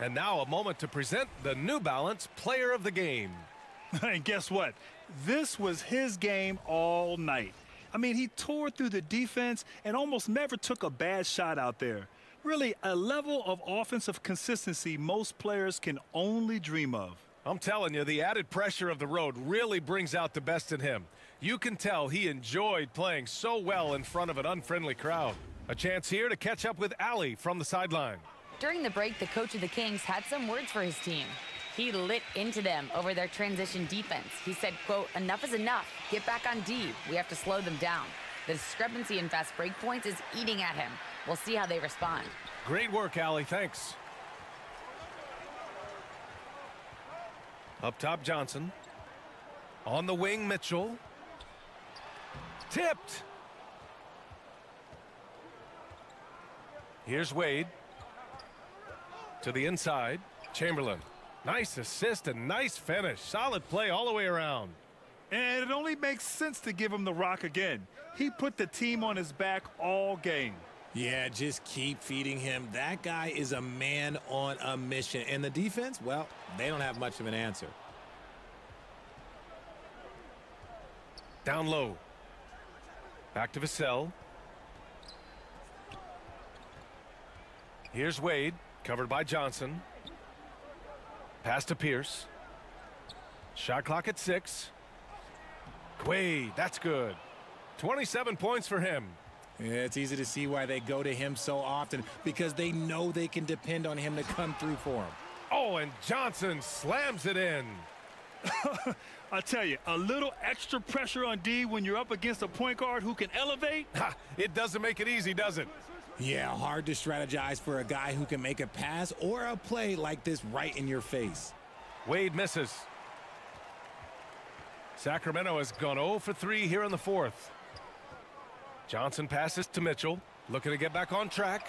And now a moment to present the New Balance Player of the Game. And guess what? This was his game all night. I mean, he tore through the defense and almost never took a bad shot out there. Really, a level of offensive consistency most players can only dream of. I'm telling you, the added pressure of the road really brings out the best in him. You can tell he enjoyed playing so well in front of an unfriendly crowd. A chance here to catch up with Allie from the sideline. During the break, the coach of the Kings had some words for his team. He lit into them over their transition defense. He said, quote, "Enough is enough. Get back on D. We have to slow them down. The discrepancy in fast break points is eating at him. We'll see how they respond." Great work, Allie. Thanks. Up top, Johnson. On the wing, Mitchell. Tipped. Here's Wade. To the inside. Chamberlain. Nice assist and nice finish. Solid play all the way around. And it only makes sense to give him the rock again. He put the team on his back all game. Yeah, just keep feeding him. That guy is a man on a mission. And the defense, well, they don't have much of an answer. Down low. Back to Vassell. Here's Wade, covered by Johnson. Pass to Pierce. Shot clock at 6. Wade, that's good. 27 points for him. Yeah, it's easy to see why they go to him so often, because they know they can depend on him to come through for them. Oh, and Johnson slams it in. I tell you, a little extra pressure on D when you're up against a point guard who can elevate. Ha, it doesn't make it easy, does it? Yeah, hard to strategize for a guy who can make a pass or a play like this right in your face. Wade misses. Sacramento has gone 0 for 3 here in the fourth. Johnson passes to Mitchell, looking to get back on track,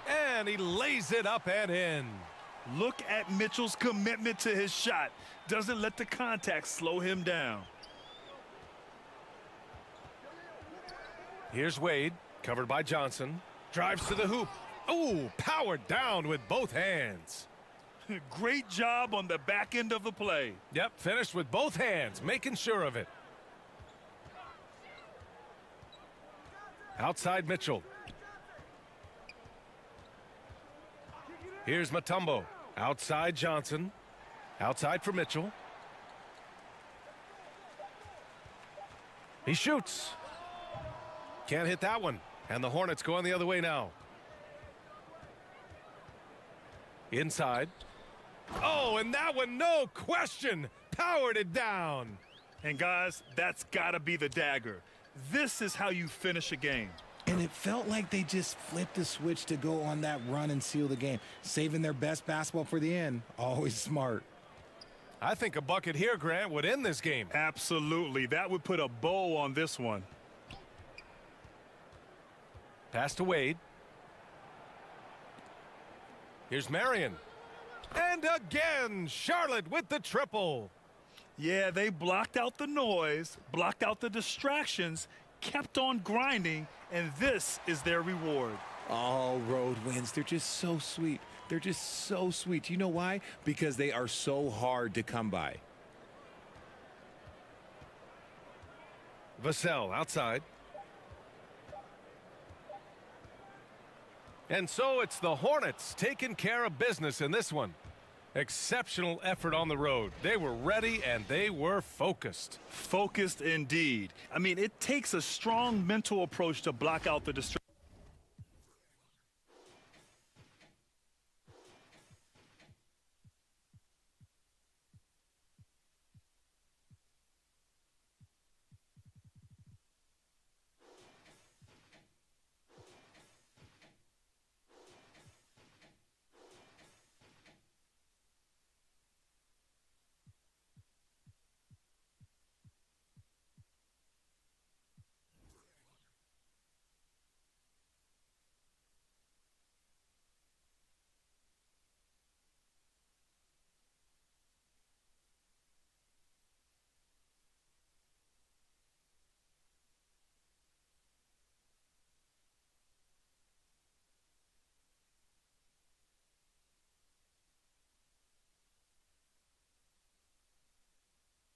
and he lays it up and in. Look at Mitchell's commitment to his shot. Doesn't let the contact slow him down. Here's Wade, covered by Johnson. Drives to the hoop. Ooh, powered down with both hands. Great job on the back end of the play. Yep, finished with both hands, making sure of it. Outside Mitchell. Here's Mutombo. Outside Johnson. Outside for Mitchell. He shoots. Can't hit that one. And the Hornets going the other way now. Inside. Oh, and that one, no question, powered it down. And guys, that's got to be the dagger. This is how you finish a game. And it felt like they just flipped the switch to go on that run and seal the game, saving their best basketball for the end. Always smart. I think a bucket here, Grant, would end this game. Absolutely. That would put a bow on this one. Pass to Wade. Here's Marion. And again, Charlotte with the triple. Yeah, they blocked out the noise, blocked out the distractions, kept on grinding, and this is their reward. All road wins. They're just so sweet. They're just so sweet. You know why? Because they are so hard to come by. Vassell outside. And so it's the Hornets taking care of business in this one. Exceptional effort on the road. They were ready and they were focused. Focused indeed. I mean, it takes a strong mental approach to block out the distractions.